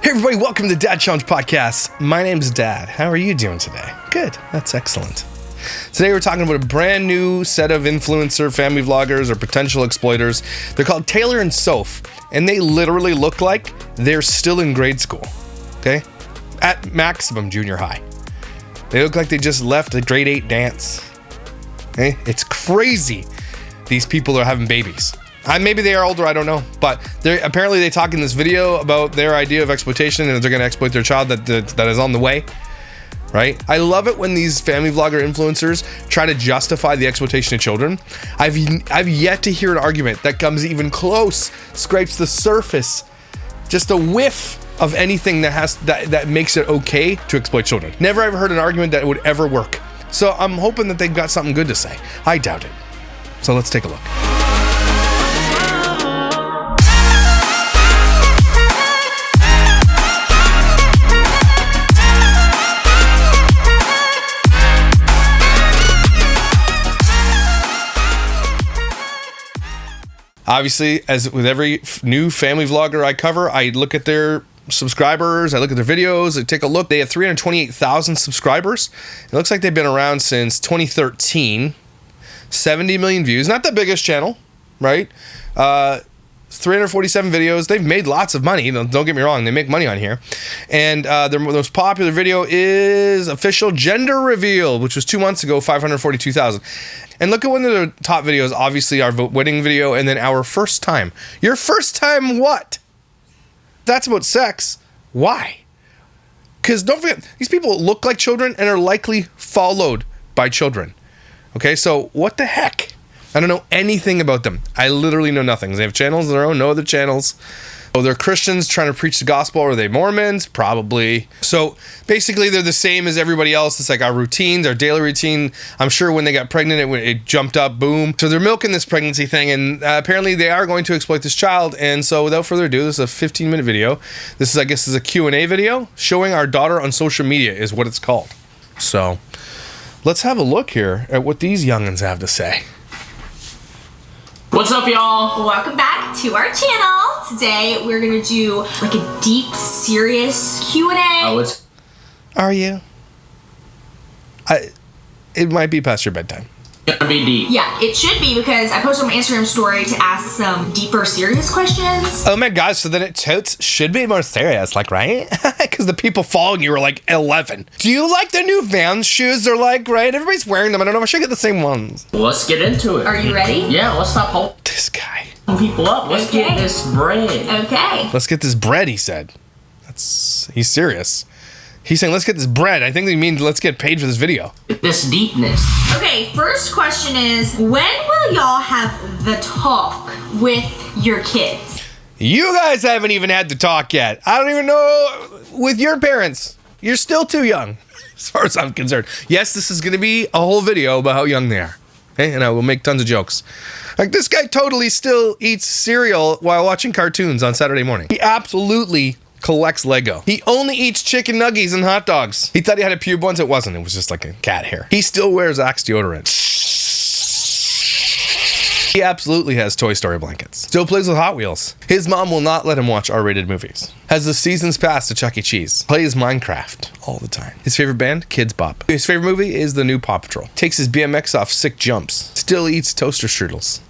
Hey everybody, welcome to the Dad Challenge Podcast. My name's Dad. How are you doing today? Good. That's excellent. Today we're talking about a brand new set of influencer family vloggers or potential exploiters. They're called Taylor and Soph, and they literally look like they're still in grade school, okay? At maximum junior high. They look like they just left a grade 8 dance, okay? It's crazy. These people are having babies. Maybe they are older, I don't know, but apparently they talk in this video about their idea of exploitation and they're going to exploit their child that is on the way, right? I love it when these family vlogger influencers try to justify the exploitation of children. I've yet to hear an argument that comes even close, scrapes the surface, just a whiff of anything that makes it okay to exploit children. Never ever heard an argument that would ever work. So I'm hoping that they've got something good to say. I doubt it. So let's take a look. Obviously, as with every new family vlogger I cover, I look at their subscribers, I look at their videos, I take a look. They have 328,000 subscribers. It looks like they've been around since 2013. 70 million views. Not the biggest channel, right? 347 videos. They've made lots of money. Don't get me wrong. They make money on here. And their most popular video is official gender reveal, which was 2 months ago, 542,000. And look at one of the top videos, obviously our vote wedding video, and then our first time. Your first time what? That's about sex. Why? Because don't forget, these people look like children and are likely followed by children. Okay, so what the heck? I don't know anything about them. I literally know nothing. They have channels of their own, no other channels. Oh, they're Christians trying to preach the gospel. Are they Mormons? Probably. So basically they're the same as everybody else. It's like our routines, our daily routine. I'm sure when they got pregnant, it jumped up, boom. So they're milking this pregnancy thing, and apparently they are going to exploit this child. And so without further ado, this is a 15-minute video. This is, I guess, a Q&A video showing our daughter on social media is what it's called. So let's have a look here at what these youngins have to say. What's up, y'all? Welcome back to our channel. Today we're gonna do like a deep, serious Q&A. Oh, Are you? It might be past your bedtime. Gonna be deep. Yeah, it should be, because I posted on my Instagram story to ask some deeper, serious questions. Oh my gosh, so then it totes should be more serious, like, right? Because the people following you are like 11. Do you like the new Vans shoes? They're like, right? Everybody's wearing them. I don't know if I should get the same ones. Let's get into it. Are you ready? Yeah, let's stop holding This guy. people up. Let's get this bread. Okay. Let's get this bread, he said. He's serious. He's saying, let's get this bread. I think they mean let's get paid for this video. This deepness. Okay, first question is, when will y'all have the talk with your kids? You guys haven't even had the talk yet. I don't even know with your parents. You're still too young, as far as I'm concerned. Yes, this is going to be a whole video about how young they are. Okay? And I will make tons of jokes. Like, this guy totally still eats cereal while watching cartoons on Saturday morning. He absolutely collects Lego. He only eats chicken nuggies and hot dogs. He thought he had a pube once. It wasn't. It was just like a cat hair. He still wears Axe deodorant. He absolutely has Toy Story blankets. Still plays with Hot Wheels. His mom will not let him watch R-rated movies. Has the seasons pass to Chuck E. Cheese. Plays Minecraft all the time. His favorite band? Kids Bop. His favorite movie is the new Paw Patrol. Takes his BMX off sick jumps. Still eats toaster strudels.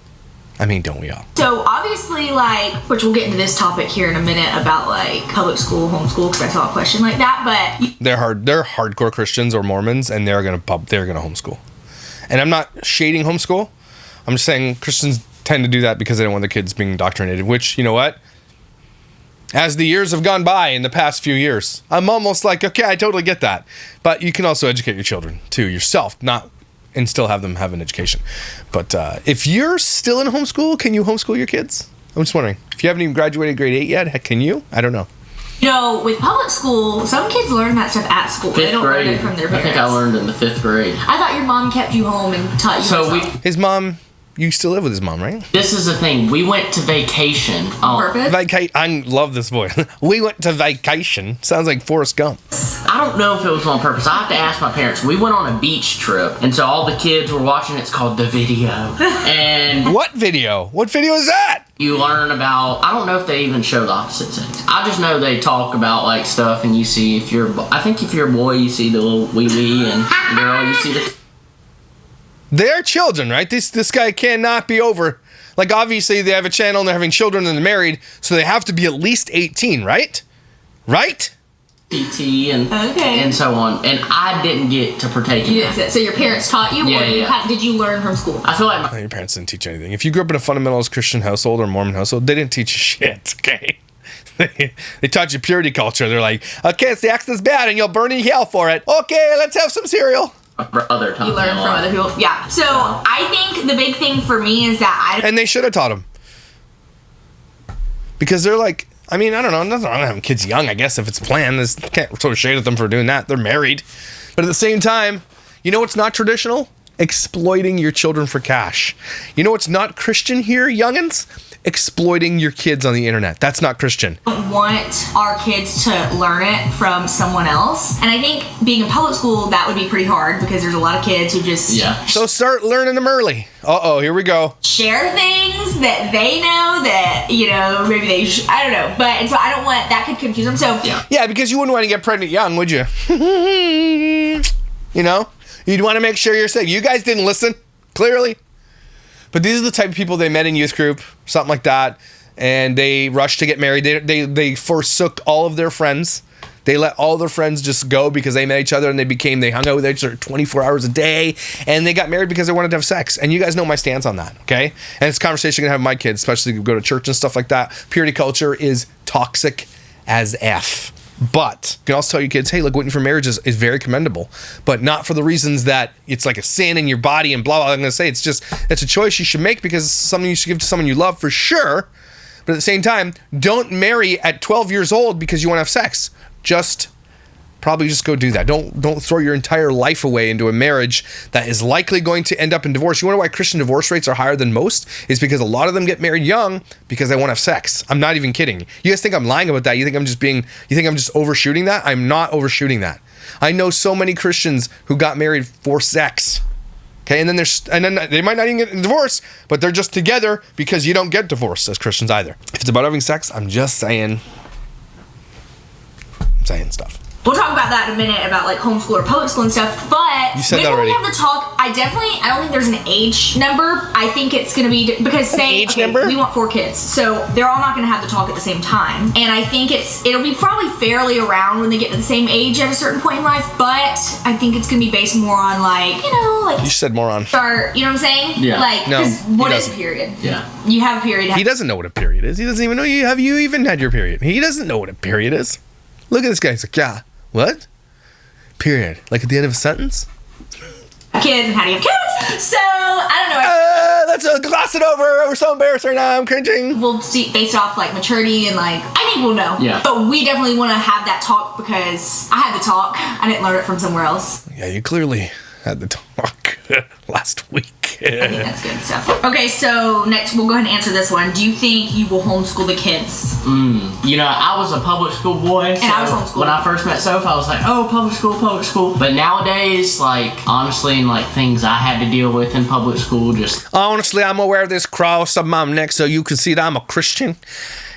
I mean, don't we all? So obviously, like, which we'll get into this topic here in a minute about like public school, homeschool, because I saw a question like that, but They're hardcore Christians or Mormons, and they're gonna homeschool. And I'm not shading homeschool. I'm just saying Christians tend to do that because they don't want their kids being indoctrinated, which, you know what? As the years have gone by in the past few years, I'm almost like, okay, I totally get that. But you can also educate your children too, yourself, and still have them have an education. But if you're still in homeschool, can you homeschool your kids? I'm just wondering. If you haven't even graduated grade 8 yet, heck, can you? I don't know. you know, with public school, some kids learn that stuff at school. They don't learn it from their parents. I think I learned in the 5th grade. I thought your mom kept you home and taught you. His mom, You still live with his mom, right? This is the thing. We went to vacation. Purpose? I love this voice. We went to vacation. Sounds like Forrest Gump. I don't know if it was on purpose. I have to ask my parents. We went on a beach trip, and so all the kids were watching. It's called The Video. And What video? What video is that? you learn about, I don't know if they even show the opposite sex. I just know they talk about like stuff, and you see if you're, I think if you're a boy, you see the little wee wee, and girl, you see the. They're children, right? This guy cannot be over. Like, obviously, they have a channel and they're having children and they're married, so they have to be at least 18, right? Right? CT and so on, and I didn't get to partake in that. So your parents taught you, Yeah, or yeah. did you learn from school? I feel like Your parents didn't teach you anything. If you grew up in a fundamentalist Christian household or Mormon household, they didn't teach you shit, okay? They taught you purity culture. They're like, okay, sex is bad and you'll burn in hell for it. Okay, let's have some cereal. other times You learn from other people. Yeah. So I think the big thing for me is that And they should have taught them. Because they're like, I mean, I don't know. Nothing wrong with having kids young, I guess, if it's planned. Can't throw shade at them for doing that. They're married. But at the same time, you know what's not traditional? Exploiting your children for cash. You know what's not Christian here, youngins? Exploiting your kids on the internet. That's not Christian. want our kids to learn it from someone else. And I think being in public school, that would be pretty hard because there's a lot of kids who just So start learning them early. Uh-oh, here we go. share things that they know that, you know, maybe they I don't know. But, and so I don't want, that could confuse them. So, Yeah, because you wouldn't want to get pregnant young, would you? You know? You'd want to make sure you're safe. You guys didn't listen, clearly. But these are the type of people they met in youth group, something like that, and they rushed to get married. They forsook all of their friends. They let all their friends just go because they met each other and they hung out with each other 24 hours a day, and they got married because they wanted to have sex. And you guys know my stance on that, okay? And it's a conversation I'm gonna have with my kids, especially if you go to church and stuff like that. Purity culture is toxic as F. But you can also tell your kids, hey, look, waiting for marriage is very commendable, but not for the reasons that it's like a sin in your body and blah, blah. I'm going to say it's a choice you should make because it's something you should give to someone you love for sure. But at the same time, don't marry at 12 years old because you want to have sex. Probably just go do that. Don't throw your entire life away into a marriage that is likely going to end up in divorce. You wonder why Christian divorce rates are higher than most? Is because a lot of them get married young because they want to have sex. I'm not even kidding. You guys think I'm lying about that? You think I'm just overshooting that? I'm not overshooting that. I know so many Christians who got married for sex. Okay, and then they might not even get a divorce, but they're just together because you don't get divorced as Christians either. If it's about having sex, I'm just saying stuff. we'll talk about that in a minute about like homeschool or public school and stuff. But You said maybe that already. we have to talk. I don't think there's an age number. I think it's going to be because number? We want 4 kids, so they're all not going to have to talk at the same time. And I think it'll be probably fairly around when they get to the same age at a certain point in life. But I think it's going to be based more on like You said moron. start. You know what I'm saying? Yeah. Like, No, 'cause he what is a doesn't. period? Yeah. You have a period. He doesn't know what a period is. He doesn't even know have you even had your period. He doesn't know what a period is. Look at this guy. He's like, yeah, what? Period. Like at the end of a sentence? Kids and how do you have kids? So I don't know. Let's gloss it over. We're so embarrassed right now. I'm cringing. We'll see based off like maturity and like I think we'll know. Yeah. But we definitely want to have that talk because I had the talk. I didn't learn it from somewhere else. Yeah, you clearly had the talk last week. I think that's good stuff. Okay, so next we'll go ahead and answer this one. Do you think you will homeschool the kids? You know, I was a public school boy, so I was homeschooled. when I first met Soph, I was like, oh, public school. But nowadays, like, honestly, and like things I had to deal with in public school, just Honestly, I'm gonna wear this cross on my neck so you can see that I'm a Christian.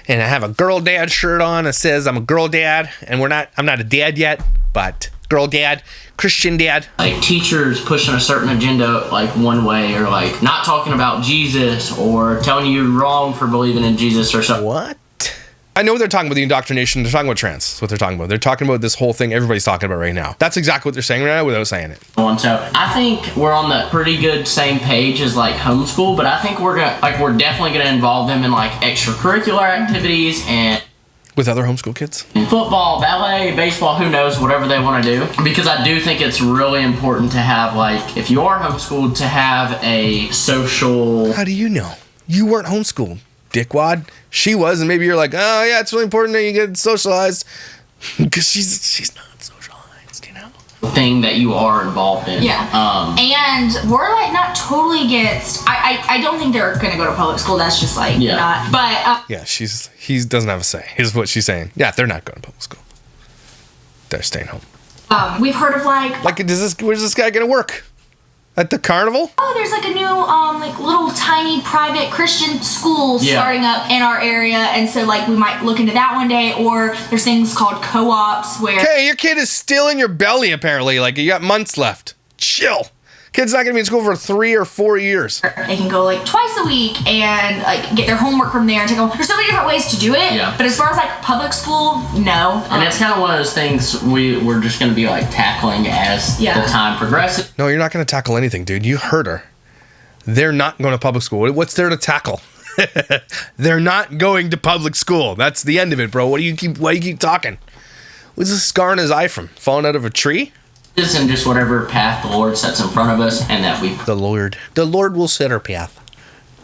And I have a girl dad shirt on that says I'm a girl dad. And I'm not a dad yet, but girl dad, Christian dad. like teachers pushing a certain agenda like one way, or like not talking about Jesus, or telling you you're wrong for believing in Jesus or something. What? I know they're talking about the indoctrination. They're talking about trans. That's what they're talking about. They're talking about this whole thing everybody's talking about right now. That's exactly what they're saying right now without saying it. So I think we're on the pretty good same page as like homeschool, but I think we're definitely gonna involve them in like extracurricular activities and With other homeschool kids? football, ballet, baseball, who knows, whatever they want to do. Because I do think it's really important to have, like, if you are homeschooled, to have a social... How do you know? You weren't homeschooled, dickwad. She was, and maybe you're like, oh yeah, it's really important that you get socialized. Because she's not socialized, you know? thing that you are involved in. Yeah. And we're like not totally against. I don't think they're gonna go to public school. That's just like not. But yeah, he doesn't have a say. Is what she's saying. Yeah, they're not going to public school. They're staying home. We've heard of where's this guy gonna work? At the carnival? Oh, there's like a new like little tiny private Christian school starting up in our area, and so like we might look into that one day. Or there's things called co-ops where. Hey, your kid is still in your belly apparently. Like you got months left. Chill. Kid's not gonna be in school for 3 or 4 years. They can go like twice a week and like get their homework from there and take home. There's so many different ways to do it. Yeah. But as far as like public school, no. And it's kind of one of those things we're just going to be like tackling as the time progresses. No, you're not gonna tackle anything, dude. You heard her. They're not going to public school. What's there to tackle? They're not going to public school. That's the end of it, bro. Why do you keep talking? What's this scar on his eye from? Falling out of a tree? And just whatever path the Lord sets in front of us, and that we. The Lord will set our path.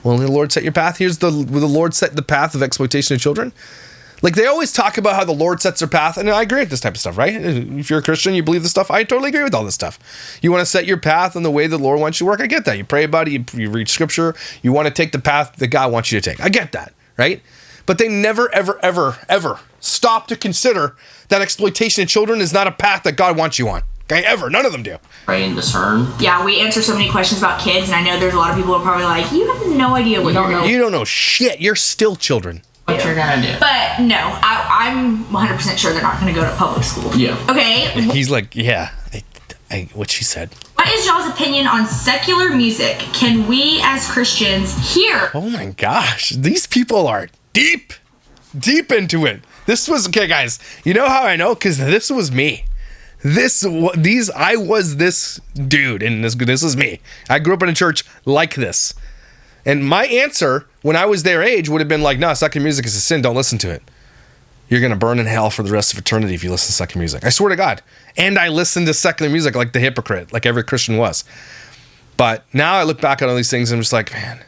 Will the Lord set your path? Will the Lord set the path of exploitation of children? Like they always talk about how the Lord sets their path, and I agree with this type of stuff, right? If you're a Christian, you believe this stuff. I totally agree with all this stuff. You want to set your path in the way the Lord wants you to work. I get that. You pray about it. You read Scripture. You want to take the path that God wants you to take. I get that, right? But they never, ever, ever, ever stop to consider that exploitation of children is not a path that God wants you on. Okay, ever. None of them do. Pray and discern. Yeah, we answer so many questions about kids, and I know there's a lot of people who are probably like, you have no idea what you're doing. You don't know shit. You're still children. What you're gonna do. But no, I'm 100% sure they're not gonna go to public school. Yeah. Okay. He's like, yeah, what she said. What is y'all's opinion on secular music? Can we as Christians hear? Oh my gosh, these people are deep into it. This was, okay guys, you know how I know? Because this was me. I was this dude, and this is me. I grew up in a church like this. And my answer when I was their age would have been like, no, secular music is a sin. Don't listen to it. You're going to burn in hell for the rest of eternity if you listen to secular music. I swear to God. And I listened to secular music like the hypocrite, like every Christian was. But now I look back at all these things and I'm just like, man,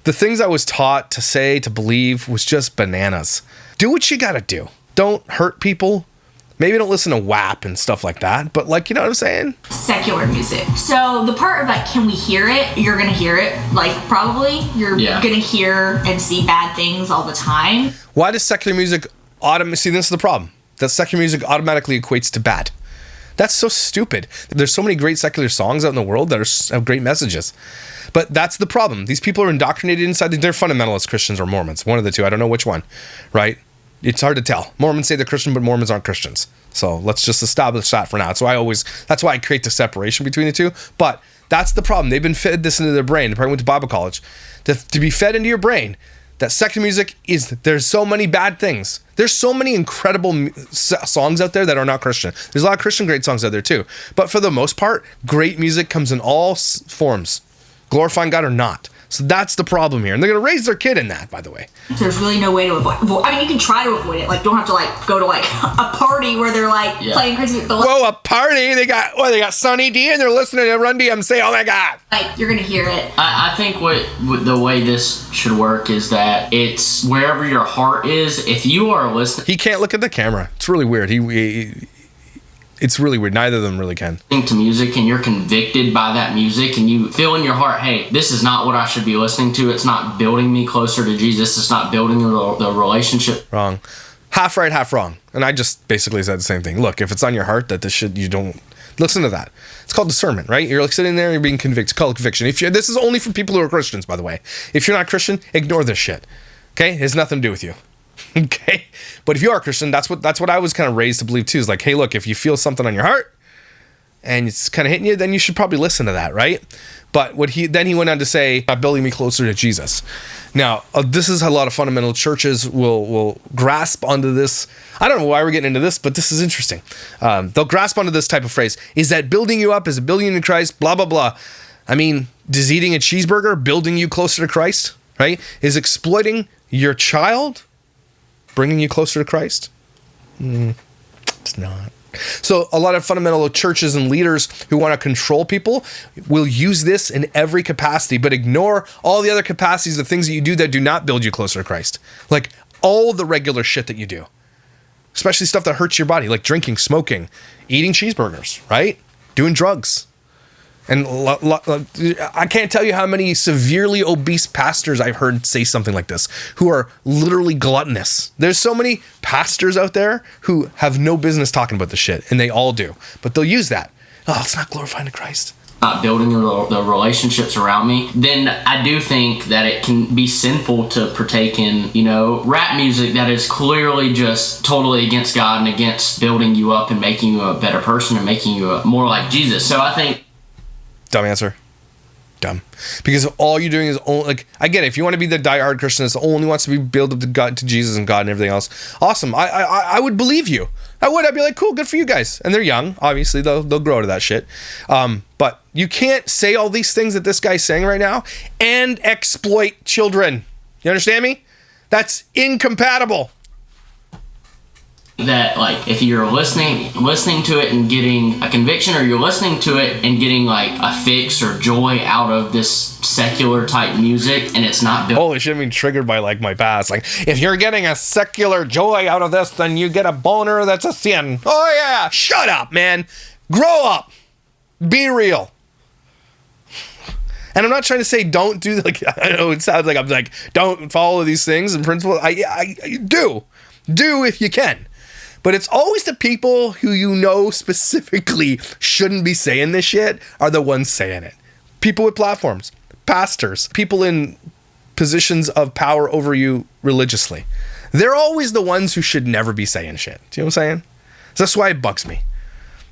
the things I was taught to say, to believe was just bananas. Do what you got to do. Don't hurt people. Maybe don't listen to WAP and stuff like that, but like, you know what I'm saying? Secular music. So the part of like, can we hear it? You're going to hear it. Like probably you're going to hear and see bad things all the time. Why does secular music see, this is the problem. That secular music automatically equates to bad. That's so stupid. There's so many great secular songs out in the world that have great messages. But that's the problem. These people are indoctrinated inside. They're fundamentalist Christians or Mormons. One of the two. I don't know which one, right? It's hard to tell. Mormons say they're Christian, but Mormons aren't Christians. So let's just establish that for now. So that's why I create the separation between the two. But that's the problem. They've been fed this into their brain. They probably went to Bible college. To be fed into your brain that secular music there's so many bad things. There's so many incredible songs out there that are not Christian. There's a lot of Christian great songs out there too. But for the most part, great music comes in all forms, glorifying God or not. So that's the problem here. And they're going to raise their kid in that, by the way. There's really no way to avoid. I mean, you can try to avoid it. Like, don't have to like go to like a party where they're like playing crazy. But, like, whoa, a party? They got Sunny D and they're listening to Run DMC. Oh my God. Like, you're going to hear it. I think what the way this should work is that it's wherever your heart is. If you are listening. He can't look at the camera. It's really weird. It's really weird. Neither of them really can. To music and you're convicted by that music and you feel in your heart, hey, this is not what I should be listening to. It's not building me closer to Jesus. It's not building the relationship. Wrong. Half right, half wrong. And I just basically said the same thing. Look, if it's on your heart that this shit, you don't listen to that. It's called discernment, right? You're like sitting there, you're being convicted. It's called conviction. This is only for people who are Christians, by the way. If you're not Christian, ignore this shit. Okay? It has nothing to do with you. Okay, but if you are a Christian, that's what I was kind of raised to believe too. Is like, hey, look, if you feel something on your heart and it's kind of hitting you, then you should probably listen to that, right? But he went on to say, building me closer to Jesus. Now, this is a lot of fundamental churches will grasp onto this. I don't know why we're getting into this, but this is interesting. They'll grasp onto this type of phrase. Is that building you up? Is it building you in Christ? Blah, blah, blah. I mean, does eating a cheeseburger building you closer to Christ, right? Is exploiting your child bringing you closer to Christ? It's not. So a lot of fundamental churches and leaders who want to control people will use this in every capacity, but ignore all the other capacities, the things that you do that do not build you closer to Christ. Like all the regular shit that you do, especially stuff that hurts your body, like drinking, smoking, eating cheeseburgers, right? doing drugs. And I can't tell you how many severely obese pastors I've heard say something like this, who are literally gluttonous. There's so many pastors out there who have no business talking about this shit, and they all do. But they'll use that. Oh, it's not glorifying to Christ. Not building the relationships around me, then I do think that it can be sinful to partake in, rap music that is clearly just totally against God and against building you up and making you a better person and making you more like Jesus. So I think... Dumb answer. Dumb. Because all you're doing is only, I get it. If you want to be the diehard Christian that only wants to be built up to God, to Jesus and God and everything else, awesome. I would believe you. I would. I'd be like, cool, good for you guys. And they're young. Obviously, they'll grow to that shit. But you can't say all these things that this guy's saying right now and exploit children. You understand me? That's incompatible. That if you're listening to it and getting a conviction, or you're listening to it and getting a fix or joy out of this secular type music, and it's not built. Holy shit, I'm being triggered by my past. If you're getting a secular joy out of this, then you get a boner that's a sin. Oh yeah, shut up, man. Grow up. Be real. And I'm not trying to say don't do I know it sounds like I'm don't follow these things in principle. I do if you can. But it's always the people who specifically shouldn't be saying this shit are the ones saying it. People with platforms, pastors, people in positions of power over you religiously. They're always the ones who should never be saying shit. Do you know what I'm saying? That's why it bugs me.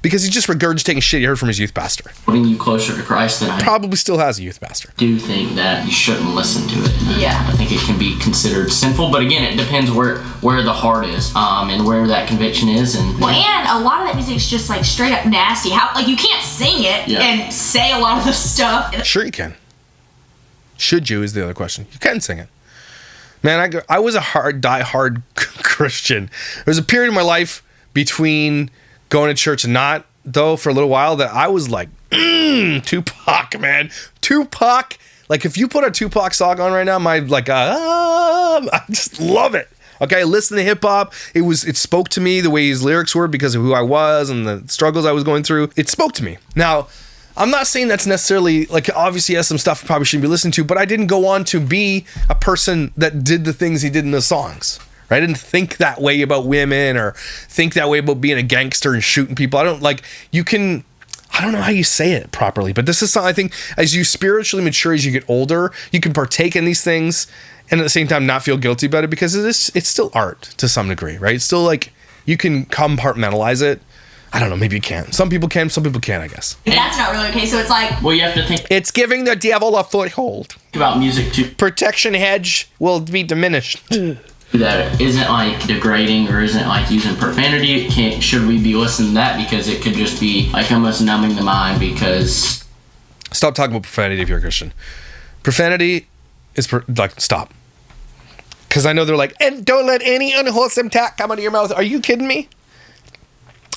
Because he's just regurgitating shit he heard from his youth pastor. Putting you closer to Christ than I probably still has a youth pastor. Do think that you shouldn't listen to it. Yeah. I think it can be considered sinful, but again, it depends where the heart is, and where that conviction is, and a lot of that music's just straight up nasty. How you can't sing it and say a lot of the stuff. Sure you can. Should you is the other question. You can sing it. Man, I was a die-hard Christian. There was a period in my life between going to church and not, though, for a little while, that I was Tupac, man. Tupac. If you put a Tupac song on right now, I just love it. Okay, I listen to hip hop. It spoke to me the way his lyrics were because of who I was and the struggles I was going through. It spoke to me. Now, I'm not saying that's necessarily, obviously he has some stuff I probably shouldn't be listening to, but I didn't go on to be a person that did the things he did in the songs. Right? I didn't think that way about women or think that way about being a gangster and shooting people. I don't know how you say it properly, but this is something I think as you spiritually mature, as you get older, you can partake in these things and at the same time not feel guilty about it because it's still art to some degree, right? It's still you can compartmentalize it. I don't know, maybe you can. Some people can, some people can't, I guess. That's not really okay, so it's well, you have to think. It's giving the devil a foothold. About music too. Protection hedge will be diminished. That isn't degrading or isn't using profanity. Should we be listening to that because it could just be almost numbing the mind because... Stop talking about profanity if you're a Christian. Profanity is stop. Because I know they're and don't let any unwholesome talk come out of your mouth. Are you kidding me?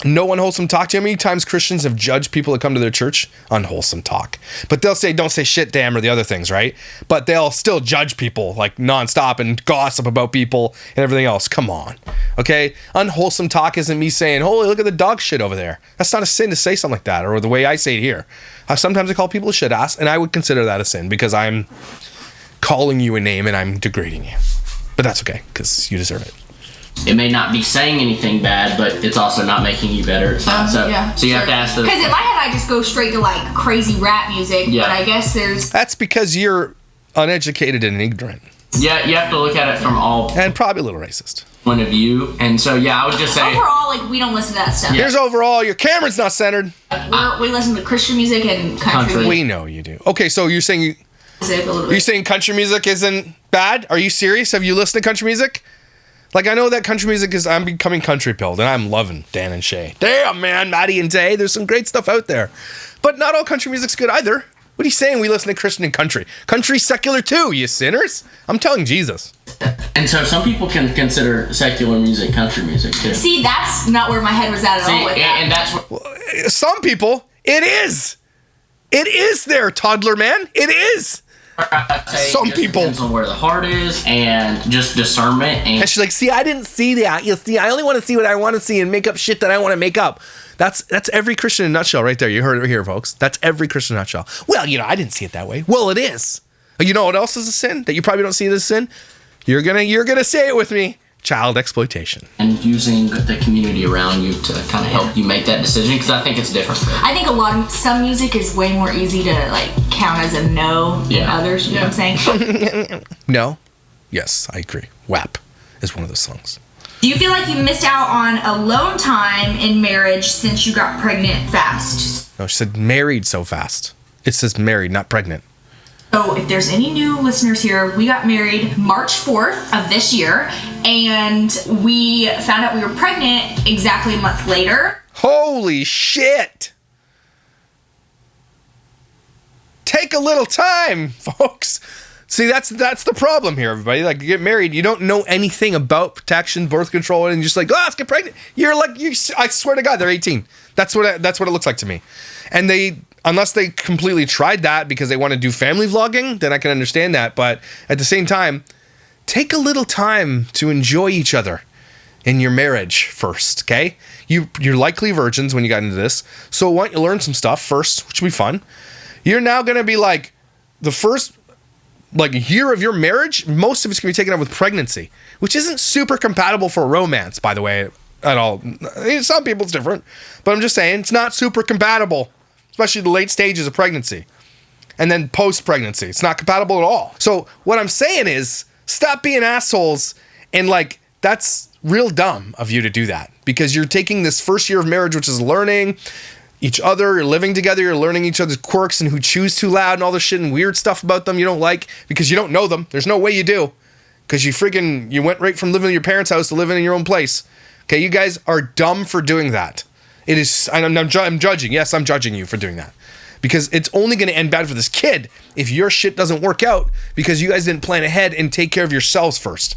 No unwholesome talk. Do you know how many times Christians have judged people that come to their church? Unwholesome talk. But they'll say, don't say shit, damn, or the other things, right? But they'll still judge people nonstop and gossip about people and everything else. Come on. Okay? Unwholesome talk isn't me saying, holy, look at the dog shit over there. That's not a sin to say something like that, or the way I say it here. Sometimes I call people a shit ass, and I would consider that a sin because I'm calling you a name and I'm degrading you. But that's okay, because you deserve it. It may not be saying anything bad, but it's also not making you better. So you have to ask those. Because in my head, I just go straight to crazy rap music. Yeah. But I guess that's because you're uneducated and ignorant. Yeah, you have to look at it from all and probably a little racist point of view. And so I would just say overall, we don't listen to that stuff. Here's overall, your camera's not centered. We listen to Christian music and country music. We know you do. Okay, so you're saying you're saying country music isn't bad? Are you serious? Have you listened to country music? I know that country music I'm becoming country pilled, and I'm loving Dan and Shay. Damn, man, Maddie and Tay, there's some great stuff out there. But not all country music's good either. What are you saying we listen to Christian and country? Country's secular too, you sinners. I'm telling Jesus. And so some people can consider secular music country music too. See, that's not where my head was at all with that. And that's what... Some people, it is. It is there, toddler man. It is. Some people depends on where the heart is and just discernment. And she's like, see, I didn't see that. You see, I only want to see what I want to see and make up shit that I want to make up. That's every Christian in a nutshell right there. You heard it here, folks. That's every Christian in a nutshell. Well, I didn't see it that way. Well, it is. You know what else is a sin that you probably don't see it as a sin? You're gonna say it with me. Child exploitation. And using the community around you to kind of help you make that decision, because I think it's different. I think some music is way more easy to like count as a no than others. You know what I'm saying? No. Yes, I agree. WAP is one of those songs. Do you feel like you missed out on alone time in marriage since you got pregnant fast? No, she said married so fast. It says married, not pregnant. So if there's any new listeners here, we got married March 4th of this year, and we found out we were pregnant exactly a month later. Holy shit! Take a little time, folks. See, that's the problem here, everybody. Like, you get married, you don't know anything about protection, birth control, and you're just like, let's get pregnant. You're like, I swear to God, they're 18. That's what it looks like to me. And unless they completely tried that because they want to do family vlogging, then I can understand that. But at the same time, take a little time to enjoy each other in your marriage first, okay? You're likely virgins when you got into this, so why don't you learn some stuff first, which will be fun. You're now going to be like, the first year of your marriage, most of it's going to be taken up with pregnancy, which isn't super compatible for romance, by the way, at all. Some people it's different, but I'm just saying it's not super compatible, especially the late stages of pregnancy and then post-pregnancy. It's not compatible at all. So what I'm saying is stop being assholes, and that's real dumb of you to do that, because you're taking this first year of marriage, which is learning each other, you're living together, you're learning each other's quirks and who chews too loud and all this shit and weird stuff about them you don't like because you don't know them. There's no way you do, because you went right from living in your parents' house to living in your own place. Okay, you guys are dumb for doing that. It is, and I'm judging. Yes, I'm judging you for doing that, because it's only going to end bad for this kid if your shit doesn't work out because you guys didn't plan ahead and take care of yourselves first.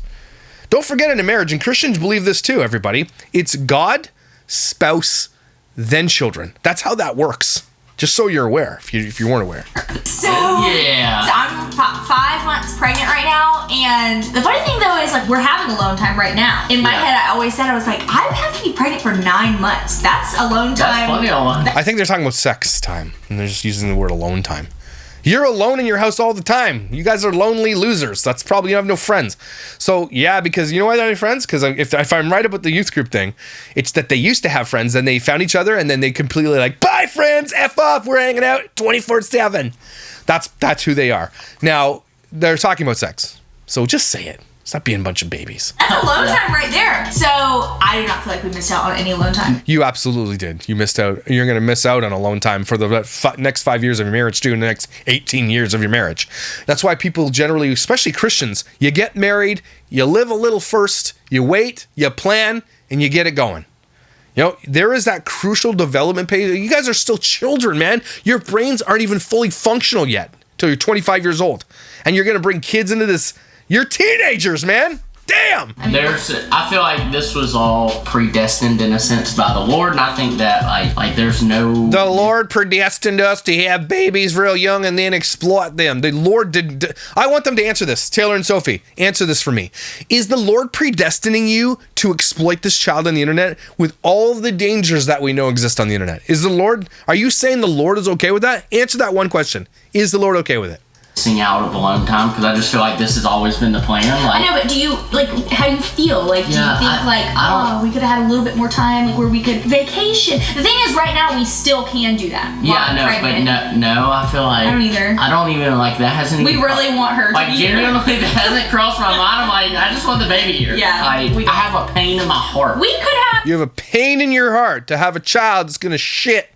Don't forget, in a marriage, and Christians believe this too, everybody, it's God, spouse, then children. That's how that works. Just so you're aware, if you weren't aware. So I'm 5 months pregnant right now, and the funny thing though is we're having alone time right now. In my head, I always said, I was like, I would have to be pregnant for 9 months. That's alone time. That's plenty alone. I think they're talking about sex time, and they're just using the word alone time. You're alone in your house all the time. You guys are lonely losers. That's probably, you have no friends. So yeah, because you know why they don't have friends? Because if I'm right about the youth group thing, it's that they used to have friends, then they found each other, and then they completely bye friends, F off, we're hanging out 24/7. That's who they are. Now, they're talking about sex. So just say it. Stop being a bunch of babies. That's alone time right there. So I do not feel like we missed out on any alone time. You absolutely did. You missed out. You're going to miss out on alone time for the next 5 years of your marriage, too, and the next 18 years of your marriage. That's why people generally, especially Christians, you get married, you live a little first, you wait, you plan, and you get it going. You know, there is that crucial development phase. You guys are still children, man. Your brains aren't even fully functional yet until you're 25 years old. And you're going to bring kids into this. You're teenagers, man. Damn. I feel like this was all predestined in a sense by the Lord, and I think that like there's no. The Lord predestined us to have babies real young and then exploit them. The Lord did. I want them to answer this. Taylor and Sophie, answer this for me. Is the Lord predestining you to exploit this child on the internet with all the dangers that we know exist on the internet? Are you saying the Lord is okay with that? Answer that one question. Is the Lord okay with it? Out of alone time, because I just feel like this has always been the plan. I know, but do you how you feel? Do you think we could have had a little bit more time, where we could vacation? The thing is, right now we still can do that. Yeah, I know, but no, I feel like I don't either. I don't even that hasn't. We really want her. Genuinely, that hasn't crossed my mind. I'm like, I just want the baby here. Yeah, I have a pain in my heart. We could have. You have a pain in your heart to have a child that's gonna shit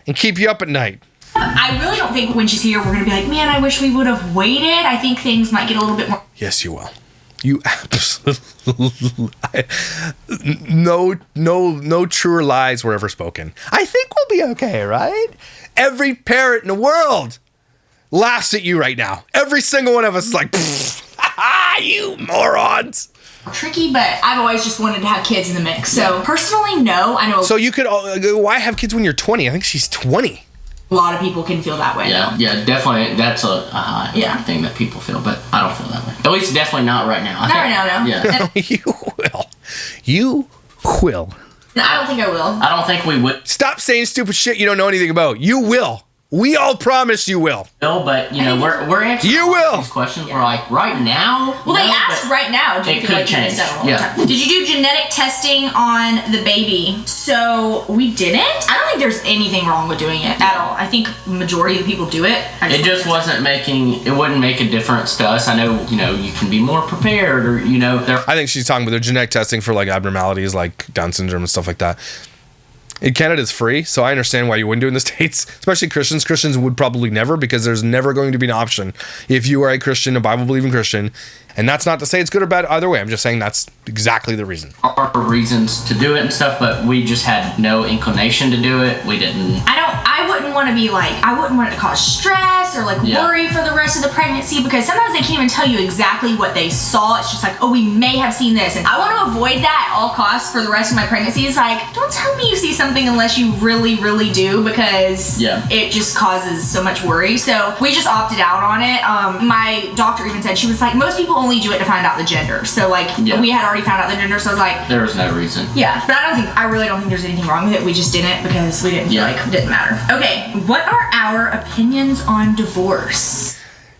and keep you up at night. I really don't think when she's here we're going to be like, man, I wish we would have waited. I think things might get a little bit more. Yes, you will. You absolutely. No truer lies were ever spoken. I think we'll be okay, right? Every parent in the world laughs at you right now. Every single one of us is like, you morons. Tricky, but I've always just wanted to have kids in the mix. So personally, no. I know. So you could. Why have kids when you're 20? I think she's 20. A lot of people can feel that way. Yeah, definitely. That's a high thing that people feel, but I don't feel that way. At least definitely not right now. Not right now, no. Yeah. You will. You will. I don't think I will. I don't think we would. Stop saying stupid shit you don't know anything about. You will. We all promise you will. No, but we're answering You will. these questions. We're like right now. Well, they asked right now. Do you it feel could like you change. missed out on a long Yeah. time? Did you do genetic testing on the baby? So we didn't. I don't think there's anything wrong with doing it at all. I think majority of the people do it. It just wasn't making. It wouldn't make a difference to us. I know. You can be more prepared, or there. I think she's talking about their genetic testing for like abnormalities like Down syndrome and stuff like that. In Canada, it's free, so I understand why you wouldn't do it in the States, especially Christians. Christians would probably never, because there's never going to be an option if you are a Christian, a Bible-believing Christian. And that's not to say it's good or bad either way. I'm just saying that's exactly the reason. Our reasons to do it and stuff, but we just had no inclination to do it. We didn't. I wouldn't want to be like, I wouldn't want it to cause stress or like worry for the rest of the pregnancy, because sometimes they can't even tell you exactly what they saw. It's just like, oh, we may have seen this. And I want to avoid that at all costs for the rest of my pregnancy. It's like, don't tell me you see something unless you really, really do, because it just causes so much worry. So we just opted out on it. My doctor even said, she was like, most people only do it to find out the gender. So like we had already found out the gender, so I was like, there was no reason. Yeah, but I really don't think there's anything wrong with it. We just didn't because we didn't feel like it didn't matter. Okay, what are our opinions on divorce?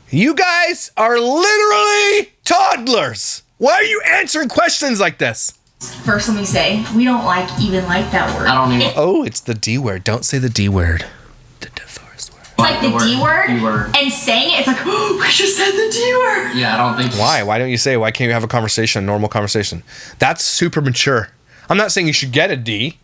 You guys are literally toddlers. Why are you answering questions like this? First, let me say, we don't even like that word. I don't even. Oh, it's the D word. Don't say the D word. The divorce word. It's like the D word, D-word. and saying it, it's like, oh, we just said the D word. Yeah, I don't think. Why? Why don't you say it? Why can't you have a conversation, a normal conversation? That's super mature. I'm not saying you should get a D.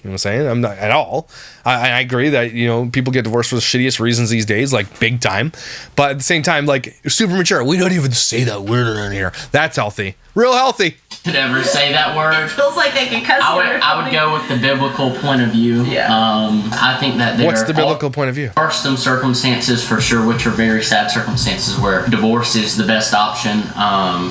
You know what I'm saying? I'm not at all. I agree that, people get divorced for the shittiest reasons these days, like big time. But at the same time, like, super mature. We don't even say that word around here. That's healthy. Real healthy. Could ever say that word. It feels like they could cuss. I would go with the biblical point of view. Yeah. I think that What's the biblical point of view? There are some circumstances for sure, which are very sad circumstances, where divorce is the best option,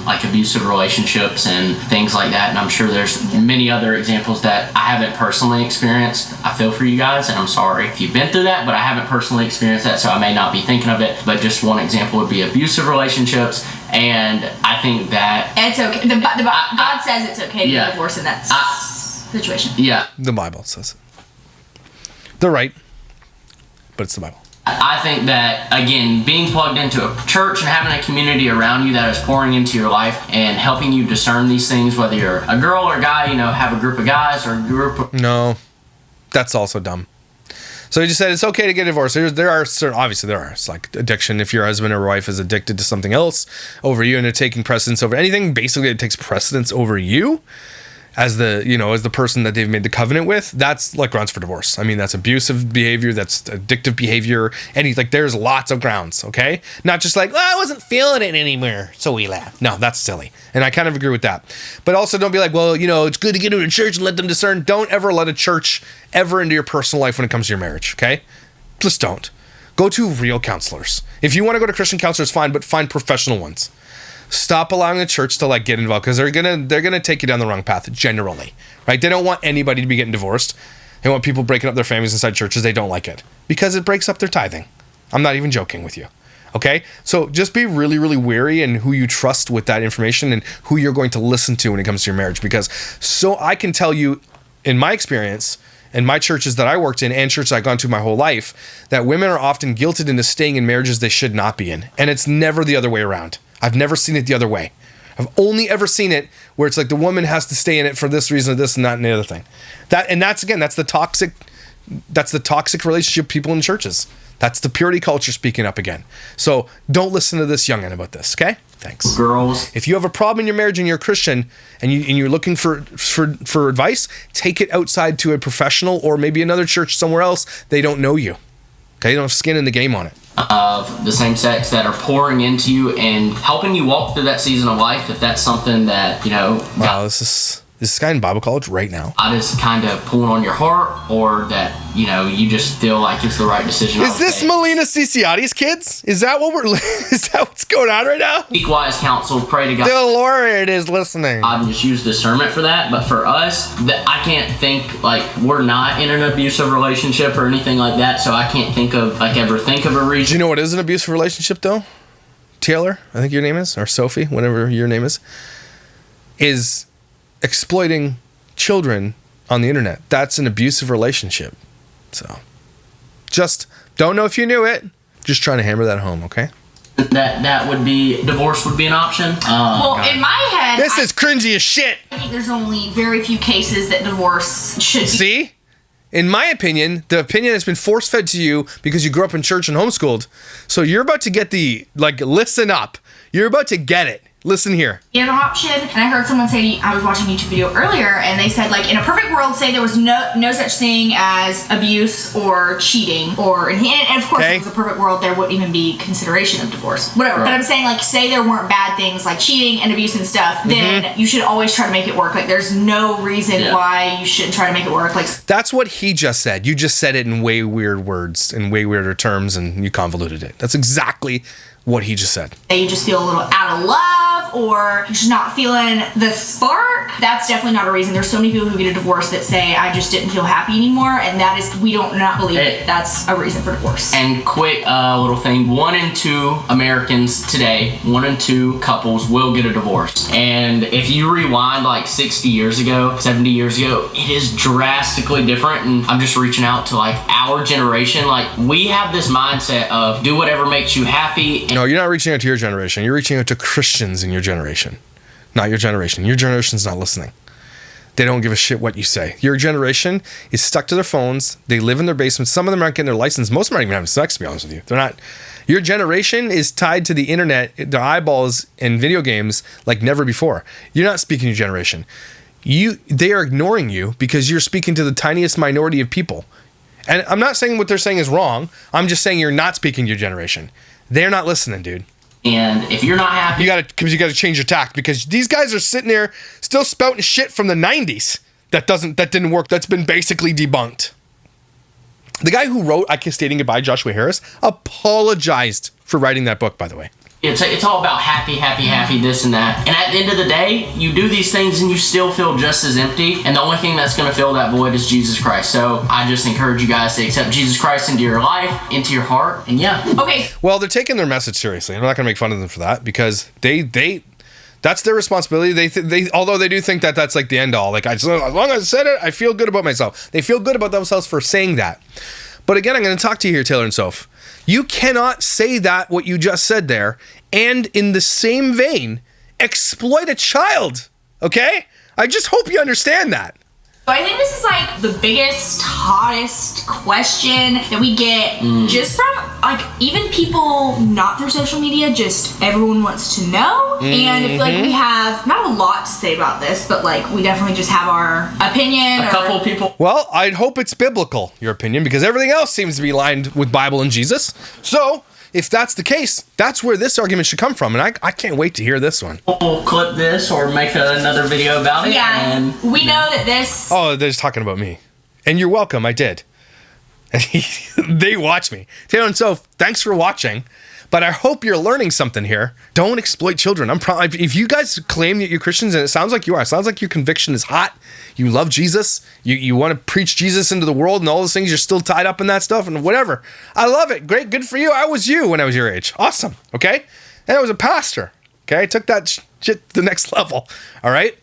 like abusive relationships and things like that. And I'm sure there's many other examples that I haven't personally experienced. I feel for you guys, and I'm sorry if you've been through that, but I haven't personally experienced that, so I may not be thinking of it. But just one example would be abusive relationships. And I think that it's okay. God says it's okay to get divorced in that situation. Yeah. The Bible says it. They're right, but it's the Bible. I think that, again, being plugged into a church and having a community around you that is pouring into your life and helping you discern these things, whether you're a girl or a guy, have a group of guys or a group of... No, that's also dumb. So he just said it's okay to get divorced. There are certain, obviously there are. It's like addiction. If your husband or wife is addicted to something else over you and they're taking precedence over anything, basically it takes precedence over you as the person that they've made the covenant with. That's like grounds for divorce. I mean, that's abusive behavior. That's addictive behavior. There's lots of grounds. Okay, not just like, I wasn't feeling it anymore, so we left. No, that's silly. And I kind of agree with that. But also don't be like, well, it's good to get into a church and let them discern. Don't ever let a church ever into your personal life when it comes to your marriage. Okay, just don't. Go to real counselors. If you want to go to Christian counselors, fine, but find professional ones. Stop allowing the church to get involved, because they're gonna take you down the wrong path generally, right? They don't want anybody to be getting divorced. They want people breaking up their families inside churches. They don't like it because it breaks up their tithing. I'm not even joking with you. Okay, so just be really, really wary in who you trust with that information and who you're going to listen to when it comes to your marriage. Because I can tell you, in my experience, in my churches that I worked in and churches I've gone to my whole life, that women are often guilted into staying in marriages they should not be in, and it's never the other way around. I've never seen it the other way. I've only ever seen it where it's like the woman has to stay in it for this reason or this and that and the other thing. That's the toxic relationship people in churches. That's the purity culture speaking up again. So don't listen to this youngin' about this, okay? Thanks. Girls. If you have a problem in your marriage and you're a Christian and you're looking for advice, take it outside to a professional or maybe another church somewhere else. They don't know you. Okay? You don't have skin in the game on it. Of the same sex that are pouring into you and helping you walk through that season of life, if that's something that, Wow, this guy in Bible college right now. I just kind of pulling on your heart, or that, you just feel like it's the right decision. Is this Melina Ciciati's kids? Is that what's going on right now? Seek wise counsel, pray to God. The Lord is listening. I just use discernment for that, but for us, I can't think, we're not in an abusive relationship or anything like that, so I can't ever think of a reason. Do you know what is an abusive relationship, though? Taylor, I think your name is, or Sophie, whatever your name is exploiting children on the internet. That's an abusive relationship. So, just don't know if you knew it. Just trying to hammer that home, okay? That would be, divorce would be an option. Well, in my head, This is cringy as shit. I think there's only very few cases that divorce should be. See? In my opinion, the opinion has been force-fed to you because you grew up in church and homeschooled. So you're about to get listen up. You're about to get it. Listen here. An option, and I heard someone say, I was watching a YouTube video earlier, and they said, like, in a perfect world, say there was no such thing as abuse or cheating, and of course, if it was a perfect world, there wouldn't even be consideration of divorce. Whatever. Right. But I'm saying, like, say there weren't bad things like cheating and abuse and stuff, then you should always try to make it work. Like, there's no reason why you shouldn't try to make it work. Like, that's what he just said. You just said it in way weird words, in way weirder terms, and you convoluted it. That's exactly what he just said. You just feel a little out of love, or you're just not feeling the spark. That's definitely not a reason. There's so many people who get a divorce that say, I just didn't feel happy anymore, and that is, we don't not believe it. That's a reason for divorce. And quick little thing, 1 in 2 Americans today, 1 in 2 couples will get a divorce. And if you rewind like 60 years ago, 70 years ago, it is drastically different. And I'm just reaching out to like our generation. Like, we have this mindset of do whatever makes you happy. No, you're not reaching out to your generation. You're reaching out to Christians in your generation. Not your generation. Your generation's not listening. They don't give a shit what you say. Your generation is stuck to their phones. They live in their basements. Some of them aren't getting their license. Most of them aren't even having sex, to be honest with you. They're not. Your generation is tied to the internet, their eyeballs, and video games like never before. You're not speaking to your generation. They are ignoring you because you're speaking to the tiniest minority of people. And I'm not saying what they're saying is wrong. I'm just saying you're not speaking to your generation. They're not listening, dude. And if you're not happy, you gotta change your tact, because these guys are sitting there still spouting shit from the 90s that didn't work. That's been basically debunked. The guy who wrote I Kiss Dating Goodbye, Joshua Harris, apologized for writing that book, by the way. It's all about happy, this and that. And at the end of the day, you do these things and you still feel just as empty. And the only thing that's going to fill that void is Jesus Christ. So I just encourage you guys to accept Jesus Christ into your life, into your heart. And yeah. Okay. Well, they're taking their message seriously. I'm not going to make fun of them for that, because that's their responsibility. They although they do think that that's like the end all. Like, as long as I said it, I feel good about myself. They feel good about themselves for saying that. But again, I'm going to talk to you here, Taylor and Soph. You cannot say that, what you just said there, and in the same vein, exploit a child, okay? I just hope you understand that. So I think this is like the biggest, hottest question that we get just from like even people not through social media, just everyone wants to know. And I feel like we have not a lot to say about this, but like we definitely just have our opinion. A couple of people. Well, I'd hope it's biblical, your opinion, because everything else seems to be aligned with Bible and Jesus. So if that's the case, that's where this argument should come from, and I can't wait to hear this one. We'll clip this or make another video about it. Yeah, and we know that this... Oh, they're just talking about me. And you're welcome, I did. They watch me. Taylor and Soph, thanks for watching, but I hope you're learning something here. Don't exploit children. If you guys claim that you're Christians, and it sounds like you are, it sounds like your conviction is hot, you love Jesus, you want to preach Jesus into the world and all those things, you're still tied up in that stuff and whatever. I love it. Great, good for you. I was you when I was your age. Awesome, okay? And I was a pastor, okay? I took that shit to the next level, all right?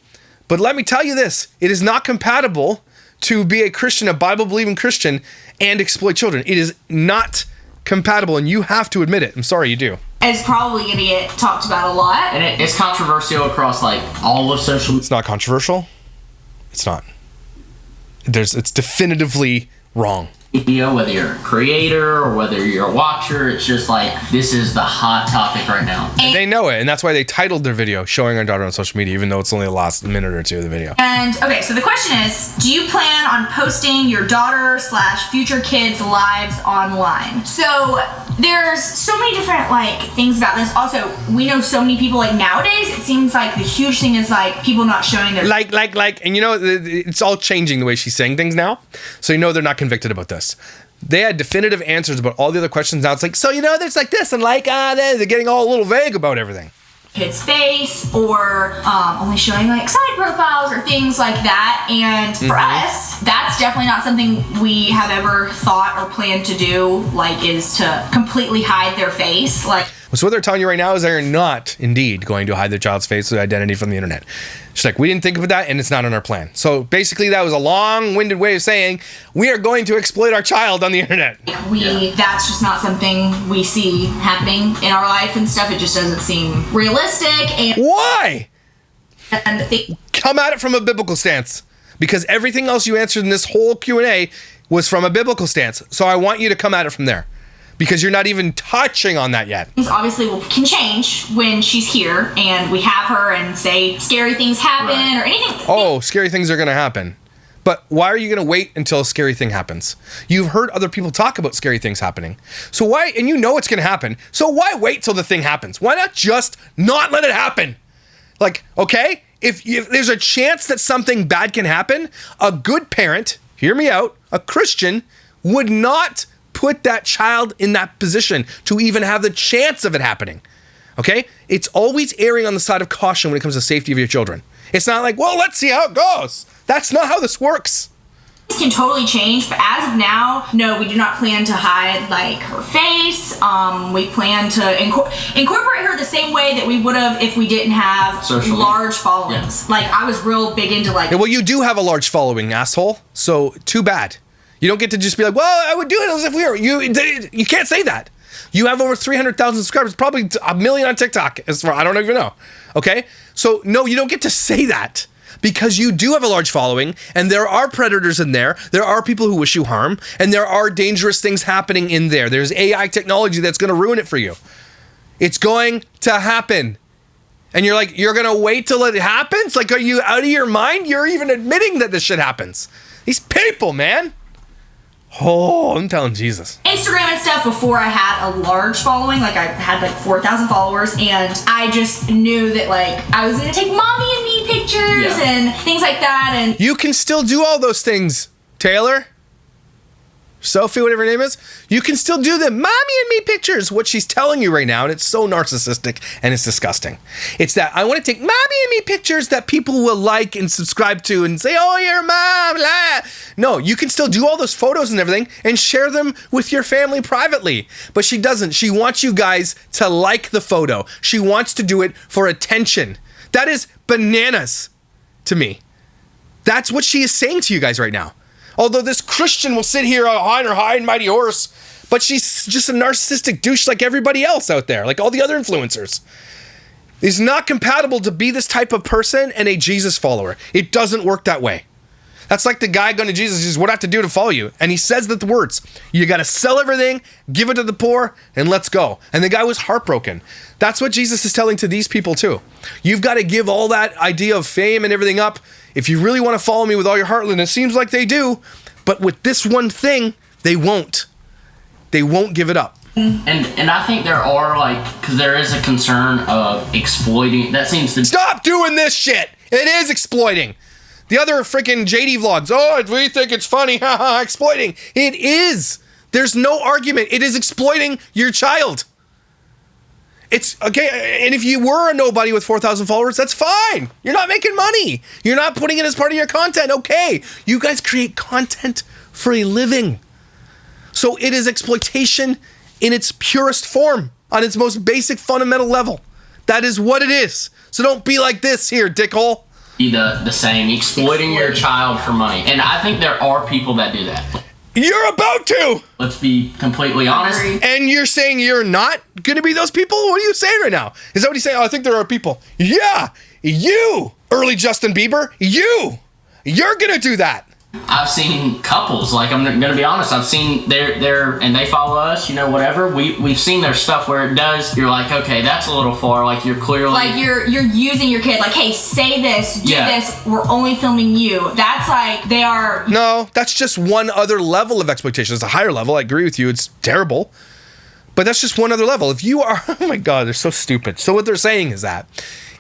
But let me tell you this, it is not compatible to be a Christian, a Bible-believing Christian, and exploit children. It is not compatible, and you have to admit it. I'm sorry, you do. It's probably going to get talked about a lot. And it's controversial across like all of social media. It's not controversial. It's not. It's definitively wrong. Whether you're a creator or whether you're a watcher, it's just like, this is the hot topic right now. And they know it, and that's why they titled their video showing our daughter on social media, even though it's only the last minute or two of the video. And okay, so the question is, do you plan on posting your daughter/future kids' lives online? So there's so many different like things about this. Also, we know so many people like nowadays, it seems like the huge thing is like people not showing their and you know, it's all changing the way she's saying things now. So you know they're not convicted about this. They had definitive answers about all the other questions. Now it's like, so you know, there's like this and like they're getting all a little vague about everything. Kid's face or only showing like side profiles or things like that. And for us, that's definitely not something we have ever thought or planned to do. Like, is to completely hide their face. Like, So what they're telling you right now is they're not indeed going to hide their child's face or identity from the internet. She's like, we didn't think of that, and it's not on our plan. So basically, that was a long-winded way of saying we are going to exploit our child on the internet. That's just not something we see happening in our life and stuff. It just doesn't seem realistic. And why? And come at it from a biblical stance, because everything else you answered in this whole Q&A was from a biblical stance. So I want you to come at it from there, because you're not even touching on that yet. Things obviously can change when she's here and we have her and say scary things happen or anything. Oh, scary things are going to happen. But why are you going to wait until a scary thing happens? You've heard other people talk about scary things happening. So why, and you know it's going to happen. So why wait till the thing happens? Why not just not let it happen? Like, okay, if there's a chance that something bad can happen, a good parent, hear me out, a Christian would not put that child in that position to even have the chance of it happening. Okay? It's always erring on the side of caution when it comes to safety of your children. It's not like, well, let's see how it goes. That's not how this works. This can totally change, but as of now, no, we do not plan to hide like her face. We plan to incorporate her the same way that we would have if we didn't have large followings. Yeah. Like I was real big into like. Yeah, well, you do have a large following, asshole. So too bad. You don't get to just be like, well, I would do it as if we were. You can't say that. You have over 300,000 subscribers, probably 1 million on TikTok. As far I don't even know. Okay, so no, you don't get to say that. Because you do have a large following, and there are predators in there, there are people who wish you harm, and there are dangerous things happening in there. There's AI technology that's going to ruin it for you. It's going to happen. And you're like, you're going to wait till it happens? Like, are you out of your mind? You're even admitting that this shit happens. These people, man. Oh, I'm telling Jesus. Instagram and stuff before I had a large following, like I had like 4,000 followers, and I just knew that like I was gonna take mommy and me pictures and things like that. And you can still do all those things, Taylor. Sophie, whatever her name is, you can still do the mommy and me pictures, what she's telling you right now, and it's so narcissistic and it's disgusting. It's that I want to take mommy and me pictures that people will like and subscribe to and say, oh, you're mom, blah. No, you can still do all those photos and everything and share them with your family privately. But she doesn't. She wants you guys to like the photo. She wants to do it for attention. That is bananas to me. That's what she is saying to you guys right now. Although this Christian will sit here on her high and mighty horse, but she's just a narcissistic douche like everybody else out there, like all the other influencers. It's not compatible to be this type of person and a Jesus follower. It doesn't work that way. That's like the guy going to Jesus, he says, what do I have to do to follow you? And he says the words, you got to sell everything, give it to the poor, and let's go. And the guy was heartbroken. That's what Jesus is telling to these people too. You've got to give all that idea of fame and everything up if you really want to follow me with all your heart, and it seems like they do, but with this one thing, they won't. They won't give it up. And I think there are, like, because there is a concern of exploiting. That seems to... Stop doing this shit! It is exploiting. The other freaking JD vlogs, oh, we think it's funny, haha, exploiting. It is. There's no argument. It is exploiting your child. It's okay, and if you were a nobody with 4,000 followers, that's fine. You're not making money. You're not putting it as part of your content. Okay, you guys create content for a living. So it is exploitation in its purest form, on its most basic fundamental level. That is what it is. So don't be like this here, dickhole. Be the same, exploiting your child for money. And I think there are people that do that. You're about to! Let's be completely honest. And you're saying you're not going to be those people? What are you saying right now? Is that what he's saying? Oh, I think there are people. Yeah! You! Early Justin Bieber! You! You're going to do that! I've seen couples, like I'm gonna be honest, I've seen their and they follow us, you know, whatever. We've seen their stuff where it does. You're like, okay, that's a little far. Like you're clearly like you're using your kid. Like, hey, say this, do this. We're only filming you. That's like they are. No, that's just one other level of exploitation. It's a higher level. I agree with you. It's terrible, but that's just one other level. If you are, oh my God, they're so stupid. So what they're saying is that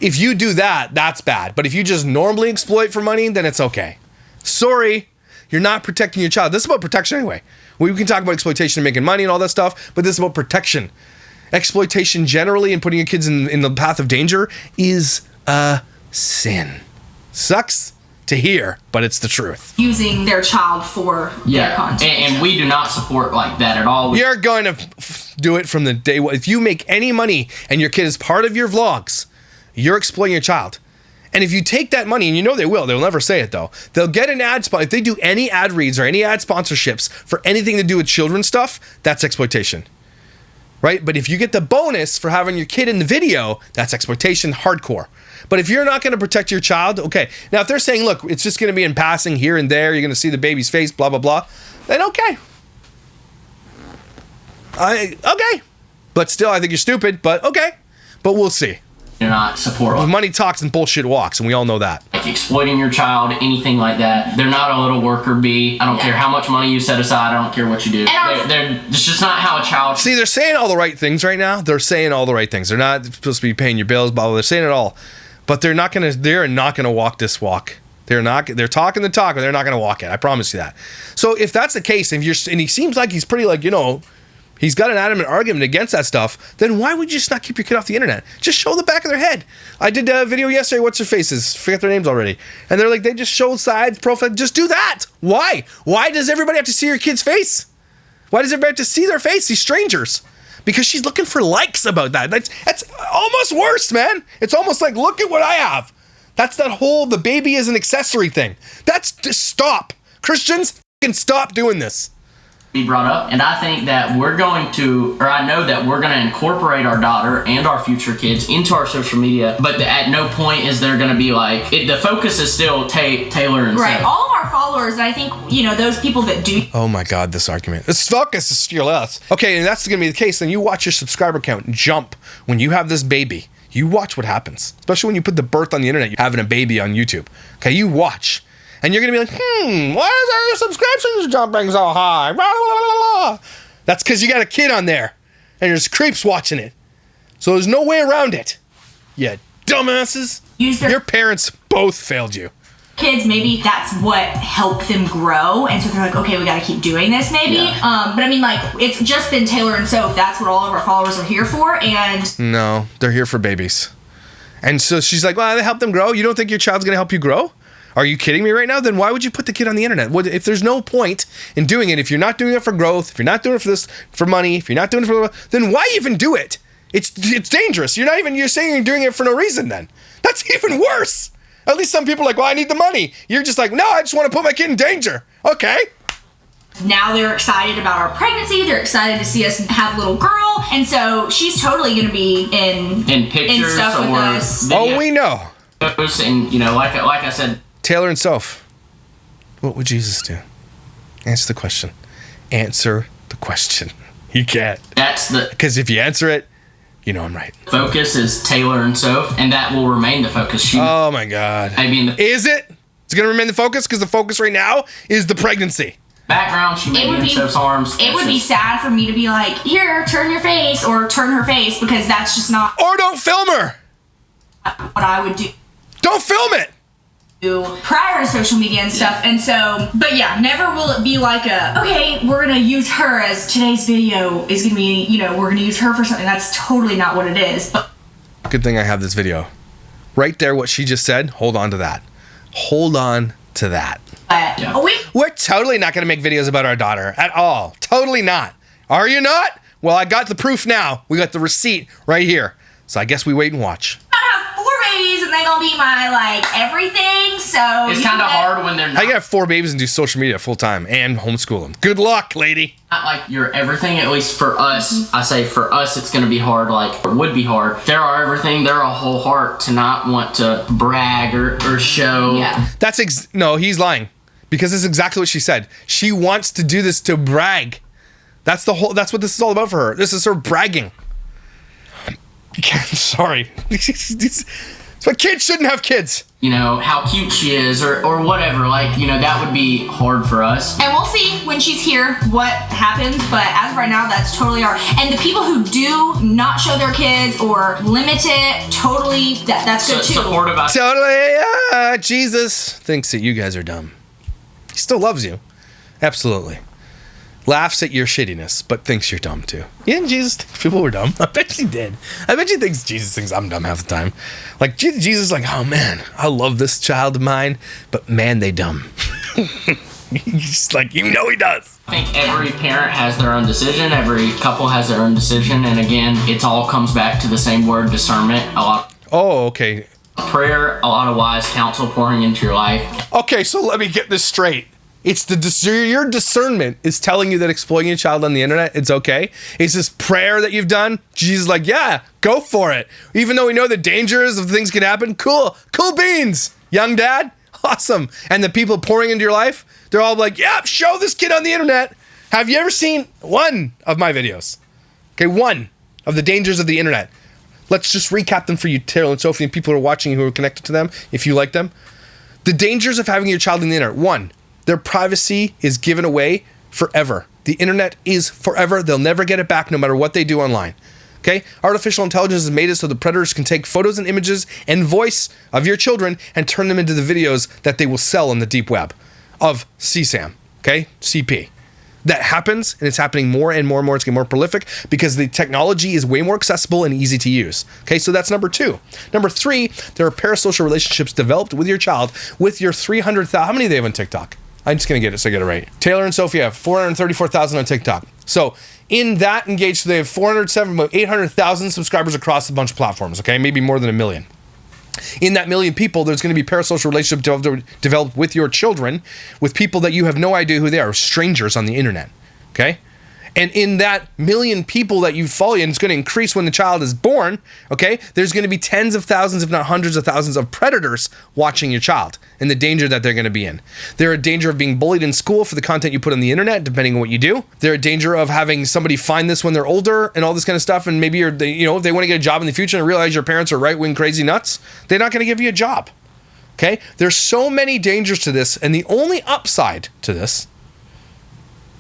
if you do that, that's bad. But if you just normally exploit for money, then it's okay. Sorry, you're not protecting your child. This is about protection anyway. We can talk about exploitation and making money and all that stuff, but this is about protection. Exploitation generally and putting your kids in the path of danger is a sin. Sucks? to hear, but it's the truth. Using their child for their content. And we do not support like that at all. You're going to do it from the day one. If you make any money and your kid is part of your vlogs, you're exploiting your child. And if you take that money, and you know they'll never say it though, they'll get an ad spot. If they do any ad reads or any ad sponsorships for anything to do with children's stuff, that's exploitation. Right? But if you get the bonus for having your kid in the video, that's exploitation hardcore. But if you're not going to protect your child, okay. Now, if they're saying, look, it's just going to be in passing here and there, you're going to see the baby's face, blah, blah, blah, then okay. Okay. But still, I think you're stupid, but okay. But we'll see. Do not support Money talks and bullshit walks, and we all know that. like exploiting your child, anything like that. They're not a little worker bee. I don't care how much money you set aside. I don't care what you do. It's just not how a child... See, they're saying all the right things right now. They're saying all the right things. They're not supposed to be paying your bills, blah, blah. They're saying it all. But they're not gonna walk this walk. They're talking the talk, but they're not gonna walk it. I promise you that. So if that's the case, and he seems like he's pretty he's got an adamant argument against that stuff, then why would you just not keep your kid off the internet? Just show the back of their head. I did a video yesterday, what's their faces? Forget their names already. And they're like, they just show sides, profile, just do that. Why? Why does everybody have to see your kid's face? Why does everybody have to see their face, these strangers? Because she's looking for likes about that. That's almost worse, man. It's almost like, look at what I have. That's that whole, the baby is an accessory thing. Just stop. Christians, fucking stop doing this. Be brought up, and I think that I know that we're going to incorporate our daughter and our future kids into our social media, but at no point is there going to be like, the focus is still Taylor and right. Soph. All of our followers, I think, those people that do. Oh my God, this argument. This focus is still us. Okay, and that's going to be the case. Then you watch your subscriber count jump when you have this baby. You watch what happens, especially when you put the birth on the internet. You're having a baby on YouTube. Okay, you watch. And you're going to be like, why is our subscriptions jumping so high? Blah, blah, blah, blah. That's because you got a kid on there. And there's creeps watching it. So there's no way around it. You dumbasses. Your parents both failed you. Kids, maybe that's what helped them grow. And so they're like, okay, we got to keep doing this maybe. Yeah. But I mean, like, it's just been Taylor and Soph. That's what all of our followers are here for. And no, they're here for babies. And so she's like, well, they help them grow. You don't think your child's going to help you grow? Are you kidding me right now? Then why would you put the kid on the internet? If there's no point in doing it, if you're not doing it for growth, if you're not doing it for money, if you're not doing it then why even do it? It's dangerous. You're saying you're doing it for no reason then. That's even worse. At least some people are like, well, I need the money. You're just like, no, I just want to put my kid in danger. Okay. Now they're excited about our pregnancy. They're excited to see us have a little girl. And so she's totally going to be in pictures and stuff with us. Oh, we know. And, like I said, Taylor and Soph, what would Jesus do? Answer the question. Answer the question. You can't. Because if you answer it, I'm right. Focus is Taylor and Soph, and that will remain the focus. Oh my God. Is it? It's going to remain the focus? Because the focus right now is the pregnancy. Background, she may be in Soph's arms. It would be sad for me to be like, here, turn your face, or turn her face, because that's just not... Or don't film her! What I would do. Don't film it! Prior to social media and stuff. And so, but yeah, never will it be like okay, we're gonna use her as today's video is gonna be, we're gonna use her for something. That's totally not what it is. But good thing I have this video. Right there, what she just said, hold on to that. Hold on to that. We're totally not gonna make videos about our daughter at all. Totally not. Are you not? Well, I got the proof now. We got the receipt right here. So I guess we wait and watch. And they're gonna be my everything, so it's kind of hard when they're not. I gotta have 4 babies and do social media full time and homeschool them. Good luck, lady. Not like you're everything, at least for us. I say for us it's gonna be hard, it would be hard. They're our everything, they're a whole heart to not want to brag or show. Yeah. No, he's lying. Because this is exactly what she said. She wants to do this to brag. That's what this is all about for her. This is her bragging. Sorry. So kids shouldn't have kids. How cute she is or whatever. That would be hard for us. And we'll see when she's here what happens. But as of right now, that's totally hard. And the people who do not show their kids or limit it, totally, that's good too. Supportive. Totally. Jesus thinks that you guys are dumb. He still loves you. Absolutely. laughs at your shittiness, but thinks you're dumb too. Yeah, Jesus thinks people were dumb. I bet he did. I bet you thinks Jesus thinks I'm dumb half the time. Like, Jesus is like, oh man, I love this child of mine, but man, they dumb. He's like, you know he does. I think every parent has their own decision. Every couple has their own decision. And again, it all comes back to the same word, discernment. A lot. Oh, okay. Prayer, a lot of wise counsel pouring into your life. Okay, so let me get this straight. It's your discernment is telling you that exploiting a child on the internet, it's okay. It's this prayer that you've done. Jesus is like, yeah, go for it. Even though we know the dangers of things can happen. Cool beans, young dad. Awesome. And the people pouring into your life, they're all like, yeah, show this kid on the internet. Have you ever seen one of my videos? Okay, one of the dangers of the internet. Let's just recap them for you, Taylor and Sophie, and people who are watching who are connected to them, if you like them. The dangers of having your child on the internet. 1, their privacy is given away forever. The internet is forever. They'll never get it back no matter what they do online. Okay? Artificial intelligence has made it so the predators can take photos and images and voice of your children and turn them into the videos that they will sell on the deep web of CSAM. Okay? CP. That happens, and it's happening more and more and more. It's getting more prolific because the technology is way more accessible and easy to use. Okay, so that's number 2. Number 3, there are parasocial relationships developed with your child with your 300,000. How many do they have on TikTok? I'm just going to get it so I get it right. Taylor and Sophie have 434,000 on TikTok. So in that engaged, so they have 800,000 subscribers across a bunch of platforms, okay? Maybe more than 1 million. In that million people, there's going to be parasocial relationship developed with your children, with people that you have no idea who they are, strangers on the internet, okay? And in that million people that you follow, and it's going to increase when the child is born, okay? There's going to be tens of thousands, if not hundreds of thousands of predators watching your child and the danger that they're going to be in. They're in danger of being bullied in school for the content you put on the internet, depending on what you do. They're in danger of having somebody find this when they're older and all this kind of stuff. And maybe if they want to get a job in the future and realize your parents are right-wing crazy nuts, they're not going to give you a job, okay? There's so many dangers to this. And the only upside to this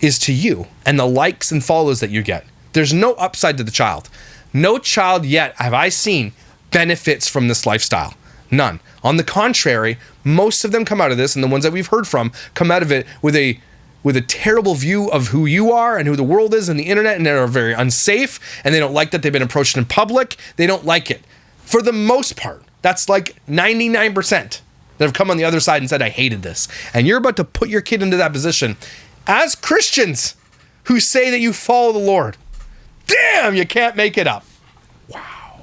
is to you and the likes and follows that you get. There's no upside to the child. No child yet have I seen benefits from this lifestyle. None. On the contrary, most of them come out of this, and the ones that we've heard from come out of it with a terrible view of who you are and who the world is and the internet, and they're very unsafe, and they don't like that they've been approached in public. They don't like it. For the most part, that's like 99% that have come on the other side and said, I hated this. And you're about to put your kid into that position as Christians who say that you follow the Lord. Damn, you can't make it up. Wow.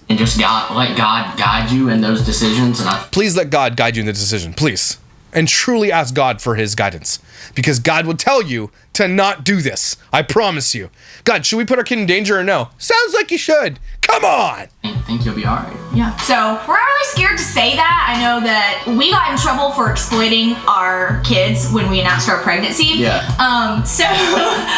And just let God guide you in those decisions. Please let God guide you in the decision, please. And truly ask God for his guidance. Because God will tell you to not do this. I promise you. God, should we put our kid in danger or no? Sounds like you should. Come on. I think you'll be all right. Yeah. So we're not really scared to say that. I know that we got in trouble for exploiting our kids when we announced our pregnancy. Yeah. So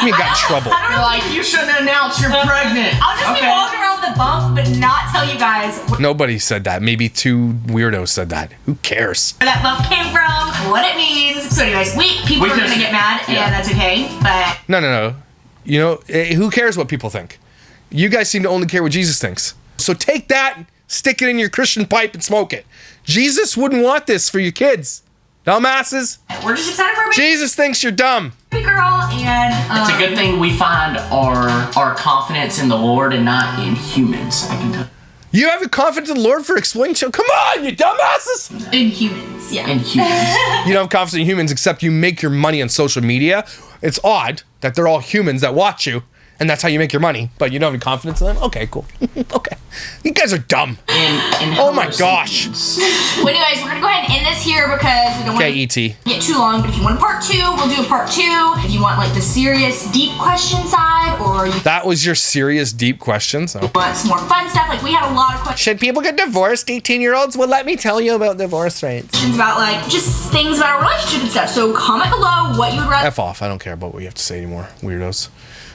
We got trouble. I don't know. Like, you shouldn't announce you're pregnant. I'll just be walking around with a bump, but not tell you guys Nobody said that. Maybe 2 weirdos said that. Who cares? where that bump came from, what it means. So anyways, people are gonna get mad, and that's okay. But No. You know, who cares what people think? You guys seem to only care what Jesus thinks. So take that, stick it in your Christian pipe and smoke it. Jesus wouldn't want this for your kids. Dumbasses. we're just excited for a Jesus thinks you're dumb. baby girl, and It's a good thing we find our confidence in the Lord and not in humans. I can tell. You have a confidence in the Lord for exploiting children? Come on, you dumbasses. in humans, yeah. In humans. You don't have confidence in humans except you make your money on social media. It's odd that they're all humans that watch you, and that's how you make your money, but you don't have any confidence in them? Okay, cool. Okay. You guys are dumb. Oh my gosh. Well, anyways, we're gonna go ahead and end this here because we don't want Okay, to E.T. get too long. But if you want a part 2, we'll do a part 2. If you want like the serious, deep question side, or you That was your serious, deep questions? Oh. want some more fun stuff, like we had a lot of questions Should people get divorced, 18-year-olds? Well, let me tell you about divorce rates. about like just things about our relationship and stuff. So comment below what you would rather. F off. I don't care about what you have to say anymore, weirdos.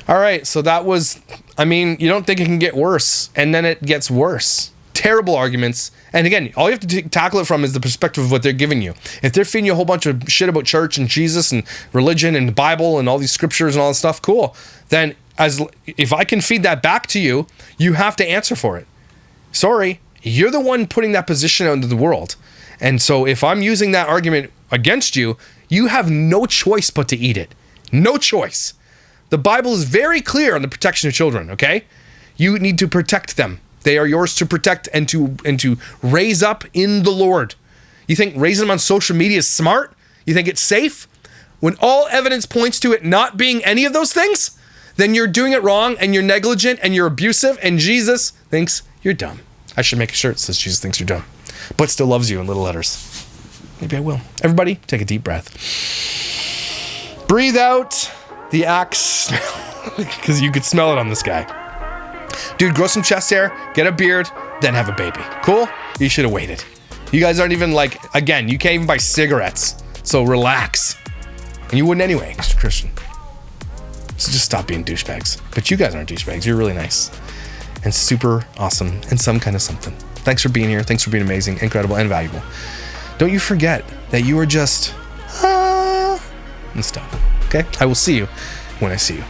All right, so that was, I mean, you don't think it can get worse, and then it gets worse. Terrible arguments. And again, all you have to tackle it from is the perspective of what they're giving you. If they're feeding you a whole bunch of shit about church and Jesus and religion and the Bible and all these scriptures and all that stuff, cool. Then if I can feed that back to you, you have to answer for it. Sorry, you're the one putting that position out into the world. And so if I'm using that argument against you, you have no choice but to eat it. No choice. The Bible is very clear on the protection of children, okay? You need to protect them. They are yours to protect and to raise up in the Lord. You think raising them on social media is smart? You think it's safe? When all evidence points to it not being any of those things, then you're doing it wrong and you're negligent and you're abusive and Jesus thinks you're dumb. I should make a shirt that says Jesus thinks you're dumb, but still loves you in little letters. Maybe I will. Everybody, take a deep breath. Breathe out the axe smell, because you could smell it on this guy. Dude, grow some chest hair, get a beard, then have a baby. Cool? You should have waited. You guys aren't even like, again, you can't even buy cigarettes, so relax. And you wouldn't anyway, because you're Christian. So just stop being douchebags. But you guys aren't douchebags. You're really nice and super awesome and some kind of something. Thanks for being here. Thanks for being amazing, incredible, and valuable. Don't you forget that you are just and stuff. Okay? I will see you when I see you.